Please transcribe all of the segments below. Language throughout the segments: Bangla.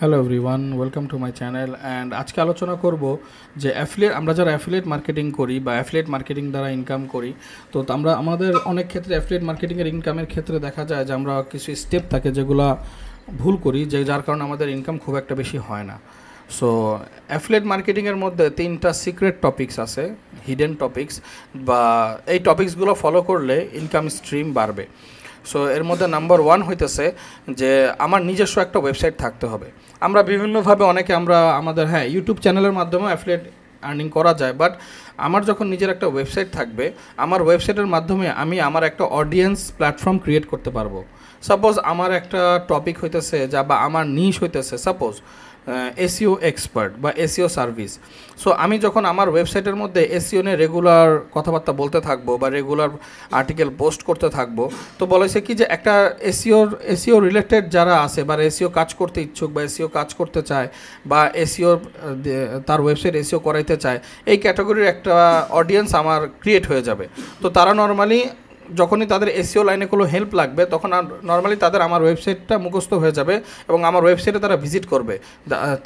Hello everyone, welcome to my channel. And আজকে আলোচনা করব যে আমরা যারা অ্যাফিলিয়েট মার্কেটিং করি বা অ্যাফিলিয়েট মার্কেটিং দ্বারা ইনকাম করি, তো আমরা আমাদের অনেক ক্ষেত্রে অ্যাফিলিয়েট মার্কেটিংয়ের ইনকামের ক্ষেত্রে দেখা যায় যে আমরা কিছু স্টেপ থাকে যেগুলো ভুল করি, যার কারণে আমাদের ইনকাম খুব একটা বেশি হয় না। সো অ্যাফিলিয়েট মার্কেটিংয়ের মধ্যে 3টা সিক্রেট টপিকস আছে, হিডেন টপিকস, বা এই টপিকসগুলো ফলো করলে ইনকাম স্ট্রিম বাড়বে। সো এর মধ্যে নাম্বার 1 হইতেছে যে আমার নিজস্ব একটা ওয়েবসাইট থাকতে হবে। আমরা বিভিন্নভাবে আমরা আমাদের ইউটিউব চ্যানেলের মাধ্যমে অ্যাফিলিয়েট আর্নিং করা যায়, বাট আমার যখন নিজের একটা ওয়েবসাইট থাকবে, আমার ওয়েবসাইটের মাধ্যমে আমি আমার একটা অডিয়েন্স প্ল্যাটফর্ম ক্রিয়েট করতে পারবো। সাপোজ আমার একটা টপিক হইতেছে বা আমার নিশ হইতেছে সাপোজ এসইও এক্সপার্ট বা এসইও সার্ভিস। সো আমি যখন আমার ওয়েবসাইটের মধ্যে এসইও নিয়ে রেগুলার কথাবার্তা বলতে থাকবো বা রেগুলার আর্টিকেল পোস্ট করতে থাকবো, তো বলেছে কি যে একটা এসইও রিলেটেড যারা আছে বা এসইও কাজ করতে ইচ্ছুক বা এসইও কাজ করতে চায় বা এসইও তার ওয়েবসাইট এসইও করাইতে চায়, এই ক্যাটাগরির একটা অডিয়েন্স আমার ক্রিয়েট হয়ে যাবে। তো তারা নর্মালি যখনই তাদের এসইও লাইনে কোনো হেল্প লাগবে, তখন নর্মালি তাদের আমার ওয়েবসাইটটা মুখস্থ হয়ে যাবে এবং আমার ওয়েবসাইটে তারা ভিজিট করবে।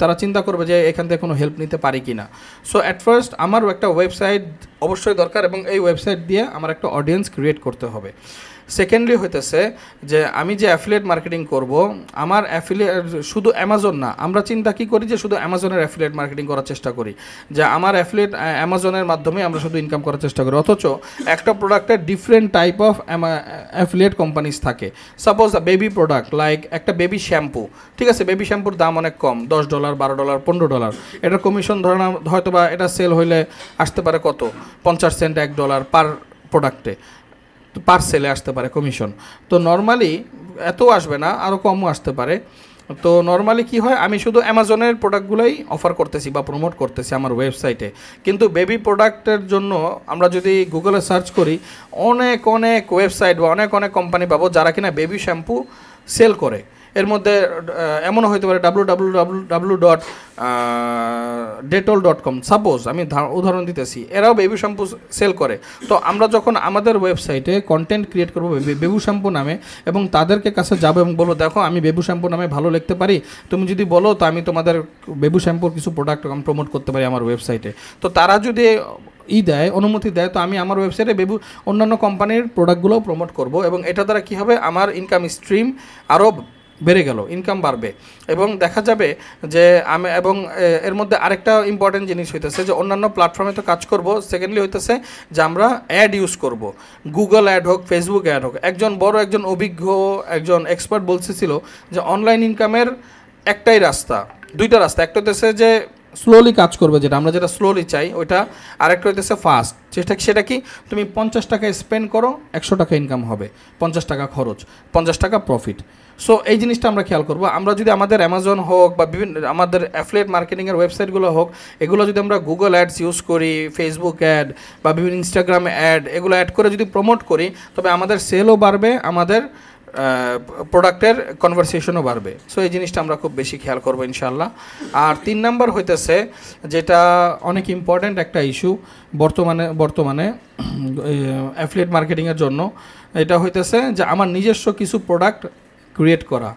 তারা চিন্তা করবে যে এখান থেকে কোনো হেল্প নিতে পারি কি না। সো অ্যাট ফার্স্ট আমারও একটা ওয়েবসাইট অবশ্যই দরকার এবং এই ওয়েবসাইট দিয়ে আমার একটা অডিয়েন্স ক্রিয়েট করতে হবে। সেকেন্ডলি হইতেছে যে আমি যে অ্যাফিলিয়েট মার্কেটিং করব, আমার অ্যাফিলিয়েট শুধু অ্যামাজন না, আমরা চিন্তা কী করি যে শুধু অ্যামাজনের অ্যাফিলিয়েট মার্কেটিং করার চেষ্টা করি, যে আমার অ্যাফিলিয়েট অ্যামাজনের মাধ্যমে আমরা শুধু ইনকাম করার চেষ্টা করি। অথচ একটা প্রোডাক্টের different type of affiliate companies থাকে। সাপোজ বেবি প্রোডাক্ট লাইক একটা বেবি শ্যাম্পু, ঠিক আছে, বেবি শ্যাম্পুর দাম অনেক কম, $10, $12, $15। এটার কমিশন ধরে না, হয়তো বা এটা সেল হইলে আসতে পারে কত, 50 সেন্ট, $1 পার প্রোডাক্টে, পার্সেলে আসতে পারে কমিশন। তো নর্মালি এত আসবে না, আরও কমও আসতে পারে। তো নর্মালি কি হয়, আমি শুধু অ্যামাজনের প্রোডাক্টগুলোই অফার করতেছি বা প্রমোট করতেছি আমার ওয়েবসাইটে। কিন্তু বেবি প্রোডাক্টের জন্য আমরা যদি গুগলে সার্চ করি, অনেক অনেক ওয়েবসাইট বা অনেক অনেক কোম্পানি পাবো যারা কিনা বেবি শ্যাম্পু সেল করে। এর মধ্যে এমনও হতে পারে www.detol.com, সাপোজ আমি উদাহরণ দিতেছি, এরাও বেবি শ্যাম্পু সেল করে। তো আমরা যখন আমাদের ওয়েবসাইটে কন্টেন্ট ক্রিয়েট করবো বেবি শ্যাম্পু নামে এবং তাদেরকে কাছে যাবো এবং বলবো, দেখো আমি বেবি শ্যাম্পু নামে ভালো লিখতে পারি, তুমি যদি বলো তো আমি তোমাদের বেবি শ্যাম্পুর কিছু প্রোডাক্ট প্রমোট করতে পারি আমার ওয়েবসাইটে। তো তারা যদি দেয়, অনুমতি দেয়, তো আমি আমার ওয়েবসাইটে অন্যান্য কোম্পানির প্রোডাক্টগুলোও প্রমোট করব এবং এটা দ্বারা কী হবে, আমার ইনকাম স্ট্রিম আরও বেড়ে গেল, ইনকাম বাড়বে। এবং দেখা যাবে যে এর মধ্যে আরেকটা ইম্পর্টেন্ট জিনিস হইতেছে যে অন্যান্য প্ল্যাটফর্মে তো কাজ করব, সেকেন্ডলি হইতেছে যে আমরা অ্যাড ইউজ করব, গুগল অ্যাড হোক, ফেসবুক অ্যাড হোক। একজন অভিজ্ঞ একজন এক্সপার্ট বলতেছিল যে অনলাইন ইনকামের দুইটা রাস্তা। একটা হইতেছে যে স্লোলি কাজ করবে, যেটা স্লোলি চাই ওইটা। আরেকটা হইতেছে ফাস্ট, সেটা কি, তুমি 50 টাকা স্পেন্ড করো, 100 টাকা ইনকাম হবে, 50 টাকা খরচ, 50 টাকা প্রফিট। সো এই জিনিসটা আমরা খেয়াল করবো। আমরা যদি আমাদের অ্যামাজন হোক বা বিভিন্ন আমাদের অ্যাফিলিয়েট মার্কেটিংয়ের ওয়েবসাইটগুলো হোক, এগুলো যদি আমরা গুগল অ্যাডস ইউজ করি, ফেসবুক অ্যাড বা বিভিন্ন ইনস্টাগ্রাম অ্যাড, এগুলো অ্যাড করে যদি প্রমোট করি, তবে আমাদের সেলও বাড়বে, আমাদের প্রোডাক্টের কনভারসেশনও বাড়বে। সো এই জিনিসটা আমরা খুব বেশি খেয়াল করবো ইনশাল্লাহ। আর 3 নাম্বার হইতেছে, যেটা অনেক ইম্পর্ট্যান্ট একটা ইস্যু বর্তমানে অ্যাফিলিয়েট মার্কেটিংয়ের জন্য, এটা হইতেছে যে আমার নিজস্ব কিছু প্রোডাক্ট ক্রিয়েট করা।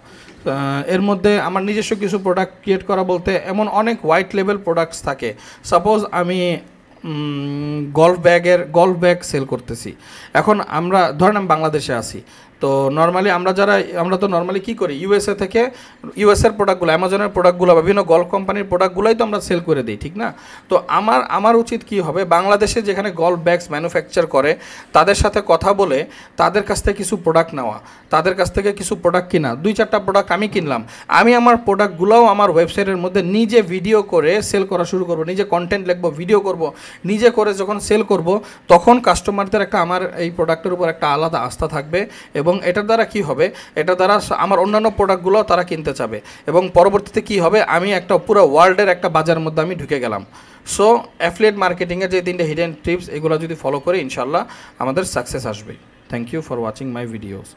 এর মধ্যে আমার নিজস্ব কিছু প্রোডাক্ট ক্রিয়েট করা বলতে এমন অনেক হোয়াইট লেভেল প্রোডাক্টস থাকে। সাপোজ আমি গল্ফ ব্যাগ সেল করতেছি। এখন আমরা ধরেন আমি বাংলাদেশে আছি, তো নর্মালি আমরা তো নর্মালি কী করি, ইউএসের প্রোডাক্টগুলো, অ্যামাজনের প্রোডাক্টগুলো, বিভিন্ন গল্ফ কোম্পানির প্রোডাক্টগুলোই তো আমরা সেল করে দিই, ঠিক না? তো আমার উচিত কী হবে, বাংলাদেশে যেখানে গল্ফ ব্যাগস ম্যানুফ্যাকচার করে তাদের সাথে কথা বলে তাদের কাছ থেকে কিছু প্রোডাক্ট নেওয়া, তাদের কাছ থেকে কিছু প্রোডাক্ট কিনা, 2-4টা প্রোডাক্ট আমি কিনলাম, আমি আমার প্রোডাক্টগুলোও আমার ওয়েবসাইটের মধ্যে নিজে ভিডিও করে সেল করা শুরু করব, নিজে কন্টেন্ট লিখবো, ভিডিও করব, নিজে করে যখন সেল করব, তখন কাস্টমারদের আমার এই প্রোডাক্টের উপর একটা আলাদা আস্থা থাকবে এবং এটার দ্বারা কি হবে, এটার দ্বারা আমার অন্যান্য প্রোডাক্টগুলো তারা কিনতে চাবে এবং পরবর্তীতে কি হবে, আমি একটা পুরো ওয়ার্ল্ডের একটা বাজারের মধ্যে আমি ঢুকে গেলাম। সো অ্যাফিলিয়েট মার্কেটিংয়ের যে 3টে হিডেন টিপস, এগুলো যদি ফলো করি ইনশাল্লাহ আমাদের সাকসেস আসবে। Thank you for watching my videos.